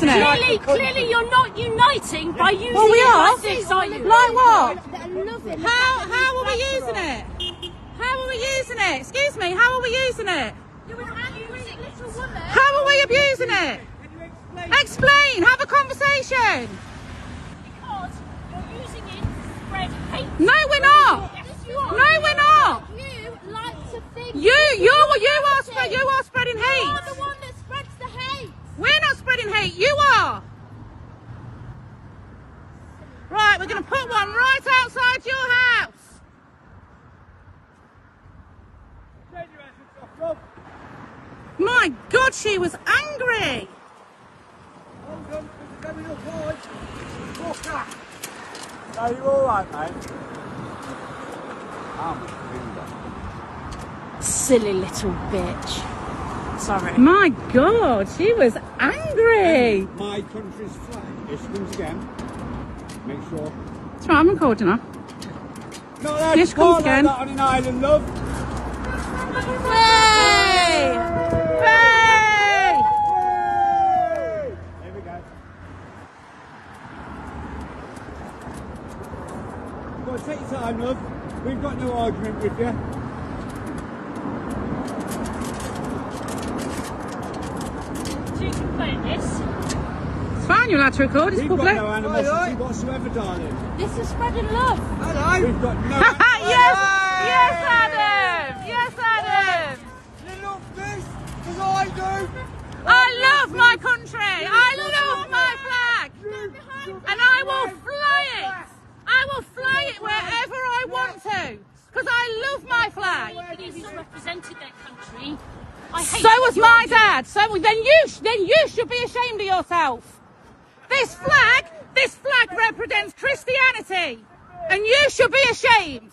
using it? Clearly you're not uniting by using Well, we it are. like this, are you? Like what? How are we using it? How are we using it? Excuse me, how are we using it? You're an angry little woman. How are we abusing it? Explain, have a conversation. Because you're using it to spread hate. No, we're not. Yes, you are. No, we're not. You like to think... You are spreading hate. You're the one that spreads the hate. We're not spreading hate, you are. Right, we're going to put one right outside your house. My God, she was angry. Are you alright, mate? Silly little bitch. Sorry. My God, she was angry. My country's flag. Here she comes again. Make sure. That's right, I'm recording her. Not allowed Here to she call comes like again. that on an island, love. Hey! Hey! Here we go. Go on, take your time, love. We've got no argument with you. So you can play this. It's fine, you're allowed to record, it's We've public. got no animosity whatsoever, darling. This is spreading love. We've got no Yes, Adam! Yes, Adam! Little fish, as I do. I love my country! I love my flag! And I will fly it! I will fly it wherever I want to! Because I love my flag! People represented their country. I hate So was you. my dad. So then you should be ashamed of yourself. This flag represents Christianity, and you should be ashamed.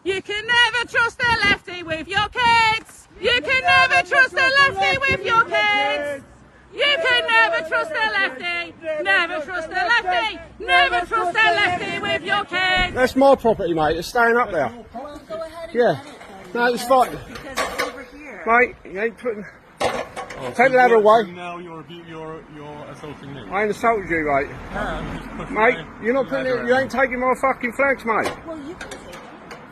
You can never trust a lefty with your kids. You can never trust a lefty with your kids. You can never trust a lefty. Never trust a lefty. Never trust a lefty with your kids. That's my property, mate. It's staying up there. Well, go ahead and Yeah. No, it's fine. because it's over here. Mate, you ain't putting... Take the ladder away. Now you're assaulting me. I ain't assaulted you, mate. Mate, you're not putting it... You ain't taking my fucking flags, mate. Well, you can take them.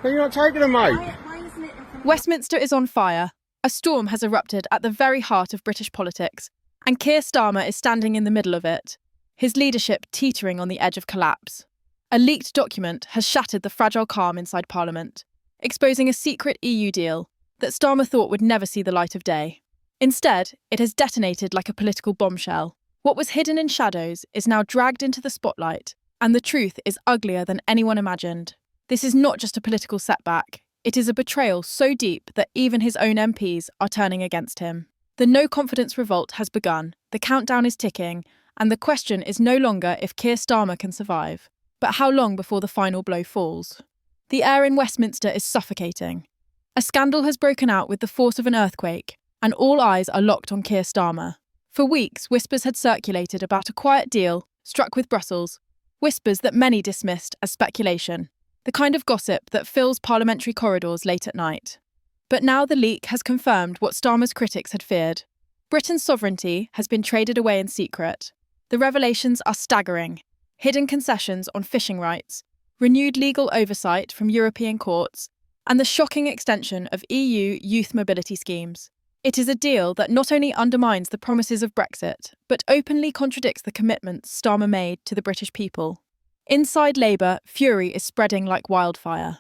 No, you're not taking them, mate. Why isn't it in front of Westminster is on fire. A storm has erupted at the very heart of British politics, and Keir Starmer is standing in the middle of it, his leadership teetering on the edge of collapse. A leaked document has shattered the fragile calm inside Parliament, exposing a secret EU deal that Starmer thought would never see the light of day. Instead, it has detonated like a political bombshell. What was hidden in shadows is now dragged into the spotlight, and the truth is uglier than anyone imagined. This is not just a political setback. It is a betrayal so deep that even his own MPs are turning against him. The no-confidence revolt has begun, the countdown is ticking, and the question is no longer if Keir Starmer can survive, but how long before the final blow falls. The air in Westminster is suffocating. A scandal has broken out with the force of an earthquake, and all eyes are locked on Keir Starmer. For weeks, whispers had circulated about a quiet deal struck with Brussels, whispers that many dismissed as speculation, the kind of gossip that fills parliamentary corridors late at night. But now the leak has confirmed what Starmer's critics had feared. Britain's sovereignty has been traded away in secret. The revelations are staggering. Hidden concessions on fishing rights, renewed legal oversight from European courts, and the shocking extension of EU youth mobility schemes. It is a deal that not only undermines the promises of Brexit, but openly contradicts the commitments Starmer made to the British people. Inside Labour, fury is spreading like wildfire.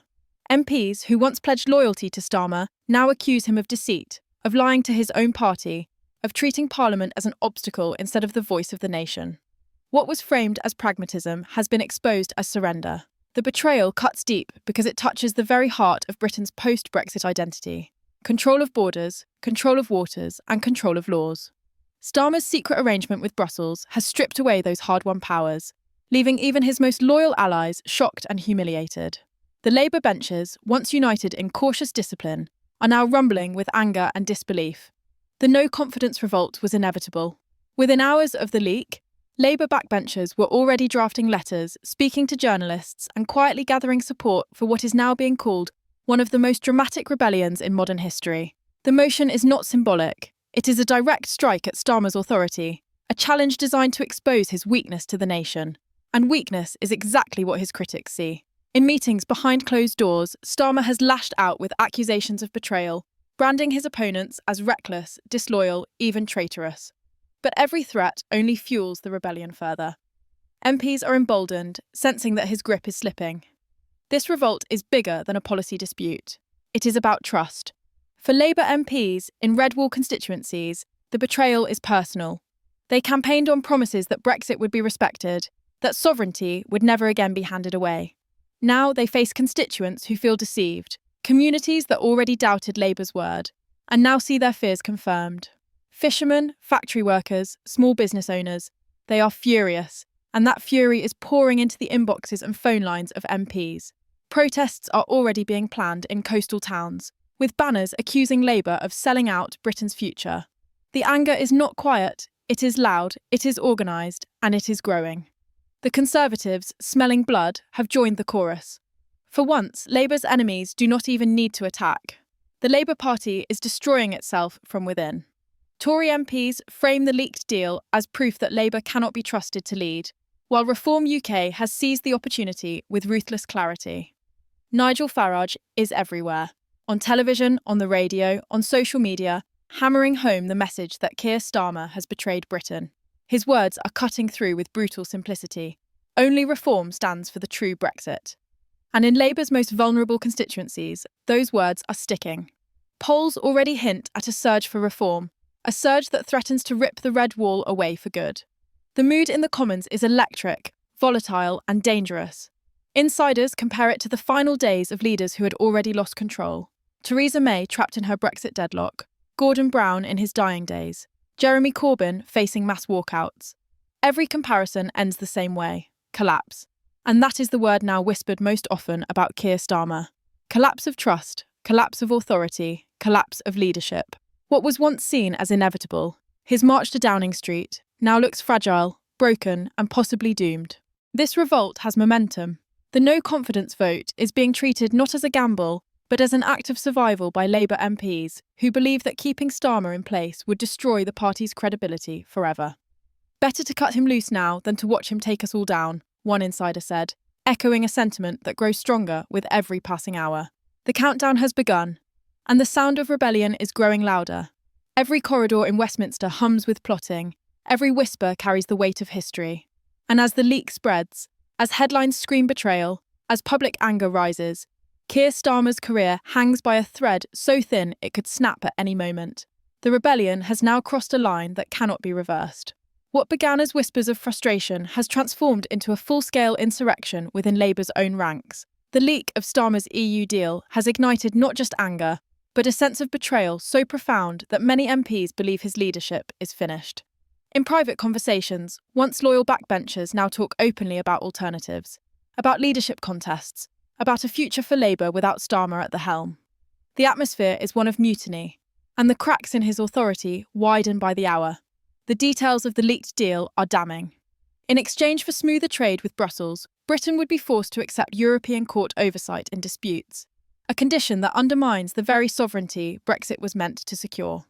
MPs who once pledged loyalty to Starmer now accuse him of deceit, of lying to his own party, of treating Parliament as an obstacle instead of the voice of the nation. What was framed as pragmatism has been exposed as surrender. The betrayal cuts deep because it touches the very heart of Britain's post-Brexit identity. Control of borders, control of waters, and control of laws. Starmer's secret arrangement with Brussels has stripped away those hard-won powers, leaving even his most loyal allies shocked and humiliated. The Labour benches, once united in cautious discipline, are now rumbling with anger and disbelief. The no-confidence revolt was inevitable. Within hours of the leak, Labour backbenchers were already drafting letters, speaking to journalists, and quietly gathering support for what is now being called one of the most dramatic rebellions in modern history. The motion is not symbolic, It is a direct strike at Starmer's authority, a challenge designed to expose his weakness to the nation. And weakness is exactly what his critics see. In meetings behind closed doors, Starmer has lashed out with accusations of betrayal, branding his opponents as reckless, disloyal, even traitorous. But every threat only fuels the rebellion further. MPs are emboldened, sensing that his grip is slipping. This revolt is bigger than a policy dispute. It is about trust. For Labour MPs in red wall constituencies, the betrayal is personal. They campaigned on promises that Brexit would be respected, that sovereignty would never again be handed away. Now they face constituents who feel deceived, communities that already doubted Labour's word, and now see their fears confirmed. Fishermen, factory workers, small business owners, they are furious, and that fury is pouring into the inboxes and phone lines of MPs. Protests are already being planned in coastal towns, with banners accusing Labour of selling out Britain's future. The anger is not quiet, it is loud, it is organised, and it is growing. The Conservatives, smelling blood, have joined the chorus. For once, Labour's enemies do not even need to attack. The Labour Party is destroying itself from within. Tory MPs frame the leaked deal as proof that Labour cannot be trusted to lead, while Reform UK has seized the opportunity with ruthless clarity. Nigel Farage is everywhere. On television, on the radio, on social media, hammering home the message that Keir Starmer has betrayed Britain. His words are cutting through with brutal simplicity. Only reform stands for the true Brexit. And in Labour's most vulnerable constituencies, those words are sticking. Polls already hint at a surge for reform, a surge that threatens to rip the red wall away for good. The mood in the Commons is electric, volatile, and dangerous. Insiders compare it to the final days of leaders who had already lost control. Theresa May trapped in her Brexit deadlock, Gordon Brown in his dying days, Jeremy Corbyn facing mass walkouts. Every comparison ends the same way: collapse. And that is the word now whispered most often about Keir Starmer. Collapse of trust, collapse of authority, collapse of leadership. What was once seen as inevitable, his march to Downing Street, now looks fragile, broken, and possibly doomed. This revolt has momentum. The no confidence vote is being treated not as a gamble, but as an act of survival by Labour MPs who believe that keeping Starmer in place would destroy the party's credibility forever. Better to cut him loose now than to watch him take us all down, one insider said, echoing a sentiment that grows stronger with every passing hour. The countdown has begun, and the sound of rebellion is growing louder. Every corridor in Westminster hums with plotting, every whisper carries the weight of history. And as the leak spreads, as headlines scream betrayal, as public anger rises, Keir Starmer's career hangs by a thread so thin it could snap at any moment. The rebellion has now crossed a line that cannot be reversed. What began as whispers of frustration has transformed into a full-scale insurrection within Labour's own ranks. The leak of Starmer's EU deal has ignited not just anger, but a sense of betrayal so profound that many MPs believe his leadership is finished. In private conversations, once loyal backbenchers now talk openly about alternatives, about leadership contests, about a future for Labour without Starmer at the helm. The atmosphere is one of mutiny, and the cracks in his authority widen by the hour. The details of the leaked deal are damning. In exchange for smoother trade with Brussels, Britain would be forced to accept European court oversight in disputes, a condition that undermines the very sovereignty Brexit was meant to secure.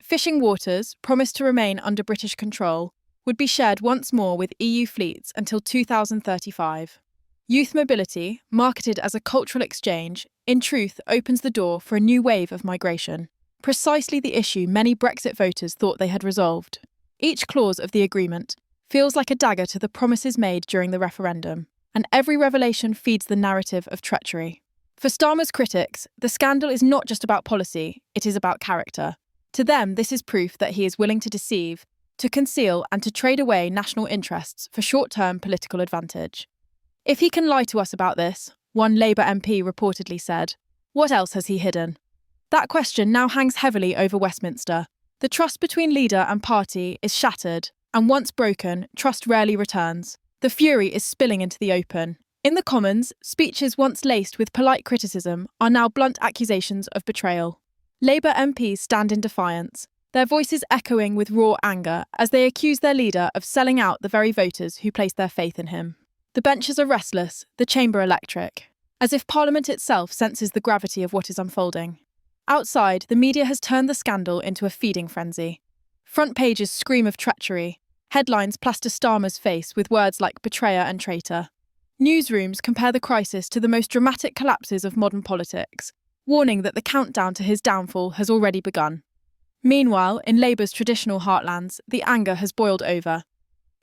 Fishing waters, promised to remain under British control, would be shared once more with EU fleets until 2035. Youth mobility, marketed as a cultural exchange, in truth opens the door for a new wave of migration, precisely the issue many Brexit voters thought they had resolved. Each clause of the agreement feels like a dagger to the promises made during the referendum, and every revelation feeds the narrative of treachery. For Starmer's critics, the scandal is not just about policy, it is about character. To them, this is proof that he is willing to deceive, to conceal and to trade away national interests for short-term political advantage. If he can lie to us about this, one Labour MP reportedly said, what else has he hidden? That question now hangs heavily over Westminster. The trust between leader and party is shattered, and once broken, trust rarely returns. The fury is spilling into the open. In the Commons, speeches once laced with polite criticism are now blunt accusations of betrayal. Labour MPs stand in defiance, their voices echoing with raw anger as they accuse their leader of selling out the very voters who placed their faith in him. The benches are restless, the chamber electric, as if Parliament itself senses the gravity of what is unfolding. Outside, the media has turned the scandal into a feeding frenzy. Front pages scream of treachery. Headlines plaster Starmer's face with words like betrayer and traitor. Newsrooms compare the crisis to the most dramatic collapses of modern politics, warning that the countdown to his downfall has already begun. Meanwhile, in Labour's traditional heartlands, the anger has boiled over.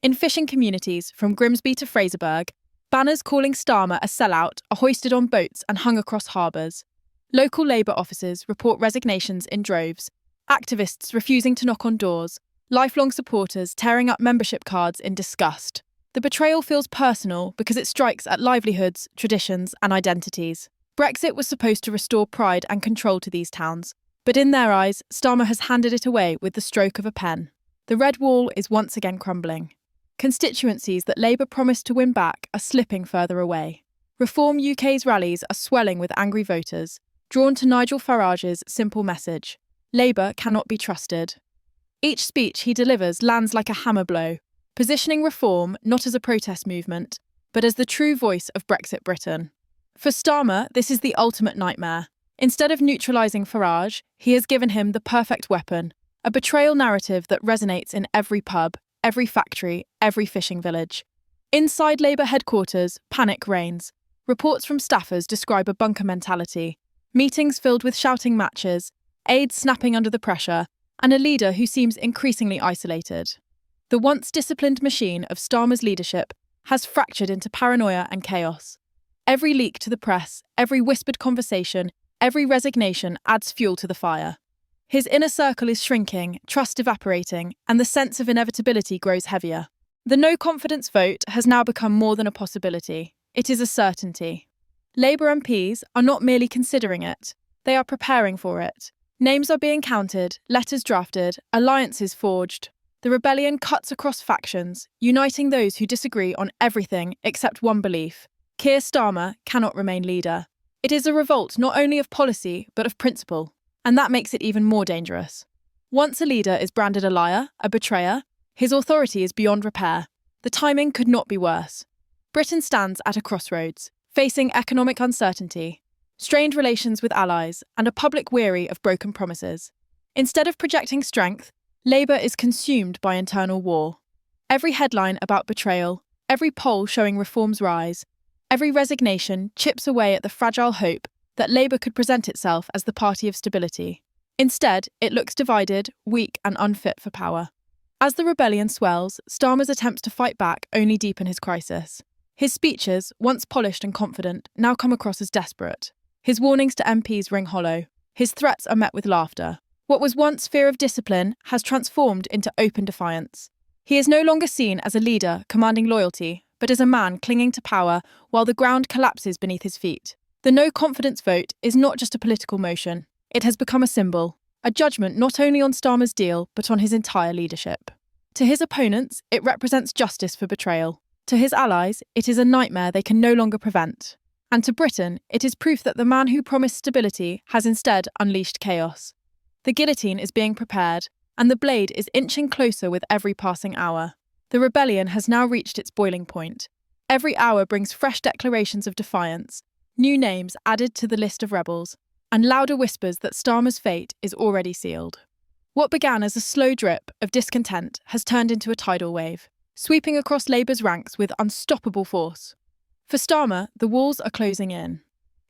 In fishing communities, from Grimsby to Fraserburgh, banners calling Starmer a sellout are hoisted on boats and hung across harbours. Local Labour offices report resignations in droves, activists refusing to knock on doors, lifelong supporters tearing up membership cards in disgust. The betrayal feels personal because it strikes at livelihoods, traditions, and identities. Brexit was supposed to restore pride and control to these towns, but in their eyes, Starmer has handed it away with the stroke of a pen. The red wall is once again crumbling. Constituencies that Labour promised to win back are slipping further away. Reform UK's rallies are swelling with angry voters, drawn to Nigel Farage's simple message: Labour cannot be trusted. Each speech he delivers lands like a hammer blow, positioning reform not as a protest movement, but as the true voice of Brexit Britain. For Starmer, this is the ultimate nightmare. Instead of neutralising Farage, he has given him the perfect weapon, a betrayal narrative that resonates in every pub, every factory, every fishing village. Inside Labour headquarters, panic reigns. Reports from staffers describe a bunker mentality, meetings filled with shouting matches, aides snapping under the pressure, and a leader who seems increasingly isolated. The once disciplined machine of Starmer's leadership has fractured into paranoia and chaos. Every leak to the press, every whispered conversation, every resignation adds fuel to the fire. His inner circle is shrinking, trust evaporating, and the sense of inevitability grows heavier. The no-confidence vote has now become more than a possibility. It is a certainty. Labour MPs are not merely considering it, they are preparing for it. Names are being counted, letters drafted, alliances forged. The rebellion cuts across factions, uniting those who disagree on everything except one belief: Keir Starmer cannot remain leader. It is a revolt not only of policy, but of principle, and that makes it even more dangerous. Once a leader is branded a liar, a betrayer, his authority is beyond repair. The timing could not be worse. Britain stands at a crossroads, facing economic uncertainty, strained relations with allies, and a public weary of broken promises. Instead of projecting strength, Labour is consumed by internal war. Every headline about betrayal, every poll showing reform's rise, every resignation chips away at the fragile hope that Labour could present itself as the party of stability. Instead, it looks divided, weak, and unfit for power. As the rebellion swells, Starmer's attempts to fight back only deepen his crisis. His speeches, once polished and confident, now come across as desperate. His warnings to MPs ring hollow. His threats are met with laughter. What was once fear of discipline has transformed into open defiance. He is no longer seen as a leader commanding loyalty, but as a man clinging to power while the ground collapses beneath his feet. The no-confidence vote is not just a political motion. It has become a symbol, a judgment not only on Starmer's deal, but on his entire leadership. To his opponents, it represents justice for betrayal. To his allies, it is a nightmare they can no longer prevent. And to Britain, it is proof that the man who promised stability has instead unleashed chaos. The guillotine is being prepared, and the blade is inching closer with every passing hour. The rebellion has now reached its boiling point. Every hour brings fresh declarations of defiance, new names added to the list of rebels, and louder whispers that Starmer's fate is already sealed. What began as a slow drip of discontent has turned into a tidal wave, sweeping across Labour's ranks with unstoppable force. For Starmer, the walls are closing in.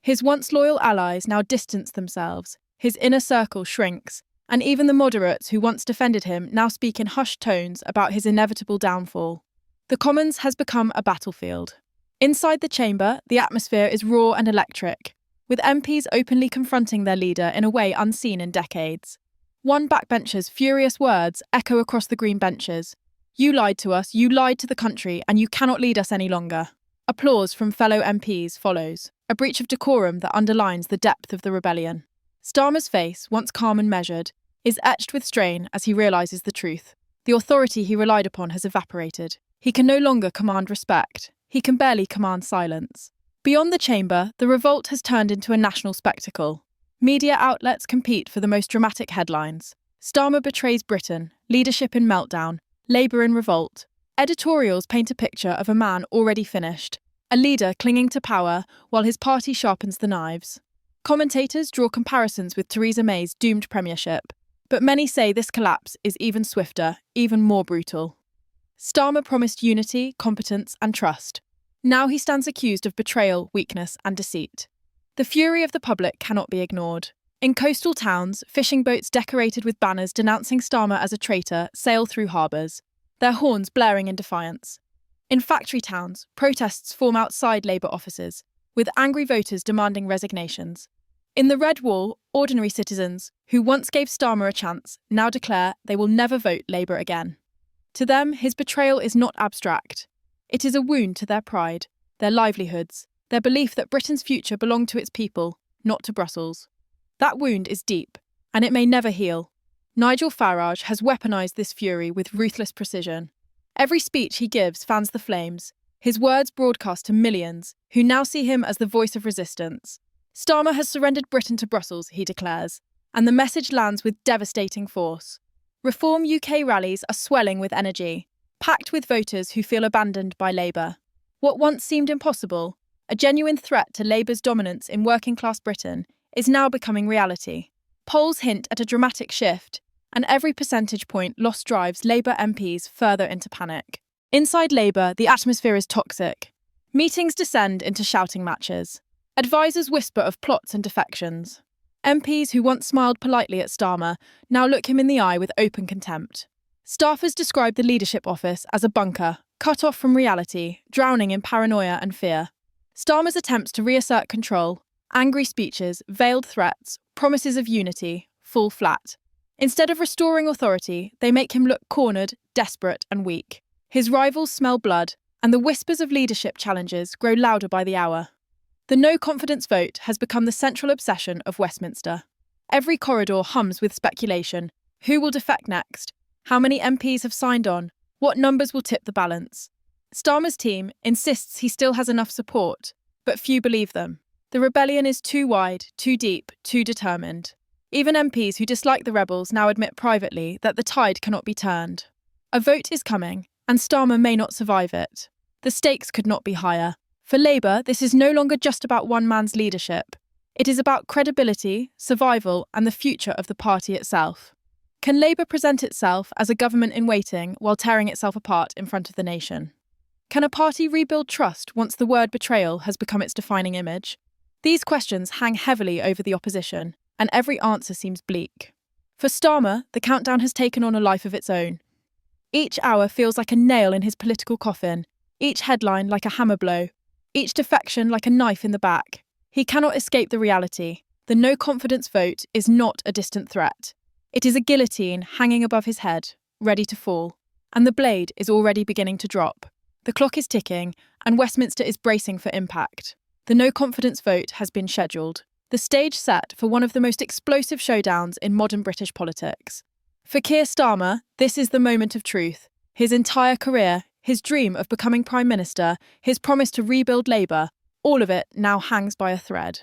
His once loyal allies now distance themselves, his inner circle shrinks, and even the moderates who once defended him now speak in hushed tones about his inevitable downfall. The Commons has become a battlefield. Inside the chamber, the atmosphere is raw and electric, with MPs openly confronting their leader in a way unseen in decades. One backbencher's furious words echo across the green benches. "You lied to us, you lied to the country, and you cannot lead us any longer." Applause from fellow MPs follows, a breach of decorum that underlines the depth of the rebellion. Starmer's face, once calm and measured, is etched with strain as he realises the truth. The authority he relied upon has evaporated. He can no longer command respect. He can barely command silence. Beyond the chamber, the revolt has turned into a national spectacle. Media outlets compete for the most dramatic headlines. Starmer betrays Britain, leadership in meltdown, Labour in revolt. Editorials paint a picture of a man already finished, a leader clinging to power while his party sharpens the knives. Commentators draw comparisons with Theresa May's doomed premiership, but many say this collapse is even swifter, even more brutal. Starmer promised unity, competence, and trust. Now he stands accused of betrayal, weakness, and deceit. The fury of the public cannot be ignored. In coastal towns, fishing boats decorated with banners denouncing Starmer as a traitor sail through harbours, their horns blaring in defiance. In factory towns, protests form outside Labour offices, with angry voters demanding resignations. In the Red Wall, ordinary citizens, who once gave Starmer a chance, now declare they will never vote Labour again. To them, his betrayal is not abstract. It is a wound to their pride, their livelihoods, their belief that Britain's future belonged to its people, not to Brussels. That wound is deep, and it may never heal. Nigel Farage has weaponised this fury with ruthless precision. Every speech he gives fans the flames, his words broadcast to millions, who now see him as the voice of resistance. Starmer has surrendered Britain to Brussels, he declares, and the message lands with devastating force. Reform UK rallies are swelling with energy, packed with voters who feel abandoned by Labour. What once seemed impossible, a genuine threat to Labour's dominance in working-class Britain, is now becoming reality. Polls hint at a dramatic shift, and every percentage point lost drives Labour MPs further into panic. Inside Labour, the atmosphere is toxic. Meetings descend into shouting matches. Advisers whisper of plots and defections. MPs who once smiled politely at Starmer now look him in the eye with open contempt. Staffers describe the leadership office as a bunker, cut off from reality, drowning in paranoia and fear. Starmer's attempts to reassert control, angry speeches, veiled threats, promises of unity, fall flat. Instead of restoring authority, they make him look cornered, desperate, and weak. His rivals smell blood, and the whispers of leadership challenges grow louder by the hour. The no-confidence vote has become the central obsession of Westminster. Every corridor hums with speculation. Who will defect next? How many MPs have signed on? What numbers will tip the balance? Starmer's team insists he still has enough support, but few believe them. The rebellion is too wide, too deep, too determined. Even MPs who dislike the rebels now admit privately that the tide cannot be turned. A vote is coming, and Starmer may not survive it. The stakes could not be higher. For Labour, this is no longer just about one man's leadership. It is about credibility, survival, and the future of the party itself. Can Labour present itself as a government in waiting while tearing itself apart in front of the nation? Can a party rebuild trust once the word betrayal has become its defining image? These questions hang heavily over the opposition, and every answer seems bleak. For Starmer, the countdown has taken on a life of its own. Each hour feels like a nail in his political coffin, each headline like a hammer blow, each defection like a knife in the back. He cannot escape the reality. The no-confidence vote is not a distant threat. It is a guillotine hanging above his head, ready to fall. And the blade is already beginning to drop. The clock is ticking, and Westminster is bracing for impact. The no-confidence vote has been scheduled. The stage set for one of the most explosive showdowns in modern British politics. For Keir Starmer, this is the moment of truth. His entire career, his dream of becoming Prime Minister, his promise to rebuild Labour, all of it now hangs by a thread.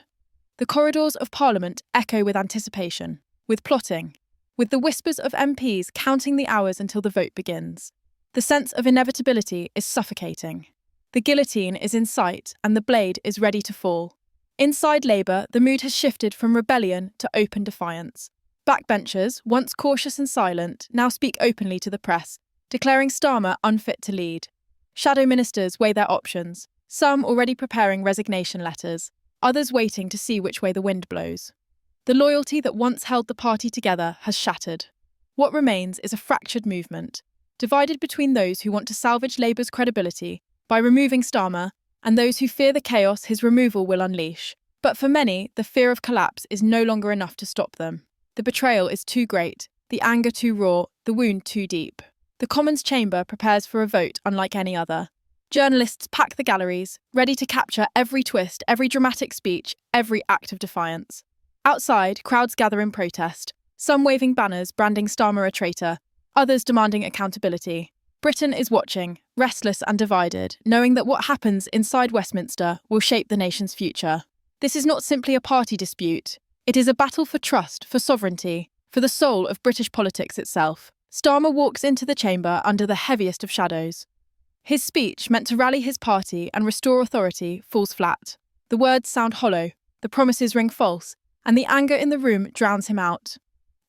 The corridors of Parliament echo with anticipation, with plotting, with the whispers of MPs counting the hours until the vote begins. The sense of inevitability is suffocating. The guillotine is in sight and the blade is ready to fall. Inside Labour, the mood has shifted from rebellion to open defiance. Backbenchers, once cautious and silent, now speak openly to the press, declaring Starmer unfit to lead. Shadow ministers weigh their options, some already preparing resignation letters, others waiting to see which way the wind blows. The loyalty that once held the party together has shattered. What remains is a fractured movement, divided between those who want to salvage Labour's credibility by removing Starmer and those who fear the chaos his removal will unleash. But for many, the fear of collapse is no longer enough to stop them. The betrayal is too great, the anger too raw, the wound too deep. The Commons chamber prepares for a vote unlike any other. Journalists pack the galleries, ready to capture every twist, every dramatic speech, every act of defiance. Outside, crowds gather in protest, some waving banners branding Starmer a traitor, others demanding accountability. Britain is watching, restless and divided, knowing that what happens inside Westminster will shape the nation's future. This is not simply a party dispute. It is a battle for trust, for sovereignty, for the soul of British politics itself. Starmer walks into the chamber under the heaviest of shadows. His speech, meant to rally his party and restore authority, falls flat. The words sound hollow, the promises ring false, and the anger in the room drowns him out.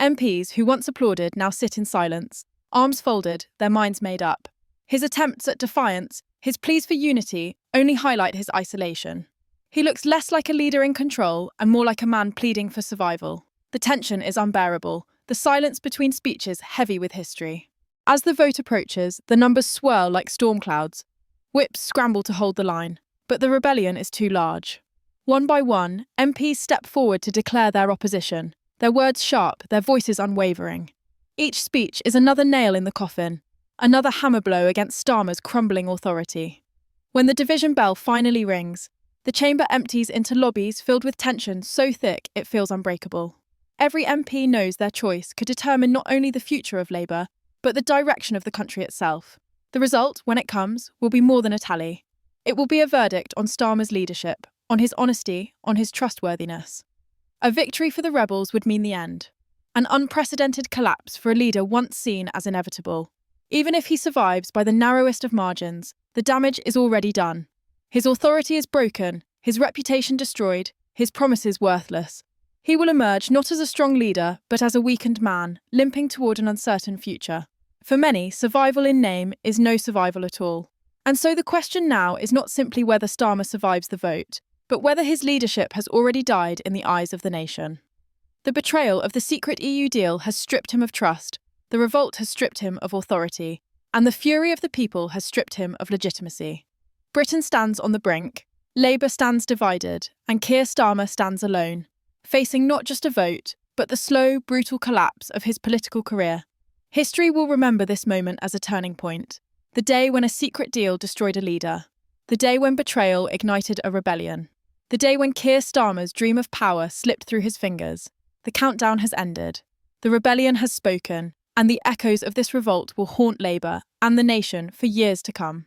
MPs who once applauded now sit in silence, arms folded, their minds made up. His attempts at defiance, his pleas for unity, only highlight his isolation. He looks less like a leader in control and more like a man pleading for survival. The tension is unbearable, the silence between speeches heavy with history. As the vote approaches, the numbers swirl like storm clouds. Whips scramble to hold the line, but the rebellion is too large. One by one, MPs step forward to declare their opposition, their words sharp, their voices unwavering. Each speech is another nail in the coffin, another hammer blow against Starmer's crumbling authority. When the division bell finally rings, the chamber empties into lobbies filled with tension so thick it feels unbreakable. Every MP knows their choice could determine not only the future of Labour, but the direction of the country itself. The result, when it comes, will be more than a tally. It will be a verdict on Starmer's leadership, on his honesty, on his trustworthiness. A victory for the rebels would mean the end. An unprecedented collapse for a leader once seen as inevitable. Even if he survives by the narrowest of margins, the damage is already done. His authority is broken, his reputation destroyed, his promises worthless. He will emerge not as a strong leader, but as a weakened man, limping toward an uncertain future. For many, survival in name is no survival at all. And so the question now is not simply whether Starmer survives the vote, but whether his leadership has already died in the eyes of the nation. The betrayal of the secret EU deal has stripped him of trust, the revolt has stripped him of authority, and the fury of the people has stripped him of legitimacy. Britain stands on the brink, Labour stands divided, and Keir Starmer stands alone, facing not just a vote, but the slow, brutal collapse of his political career. History will remember this moment as a turning point, the day when a secret deal destroyed a leader, the day when betrayal ignited a rebellion, the day when Keir Starmer's dream of power slipped through his fingers. The countdown has ended, the rebellion has spoken, and the echoes of this revolt will haunt Labour and the nation for years to come.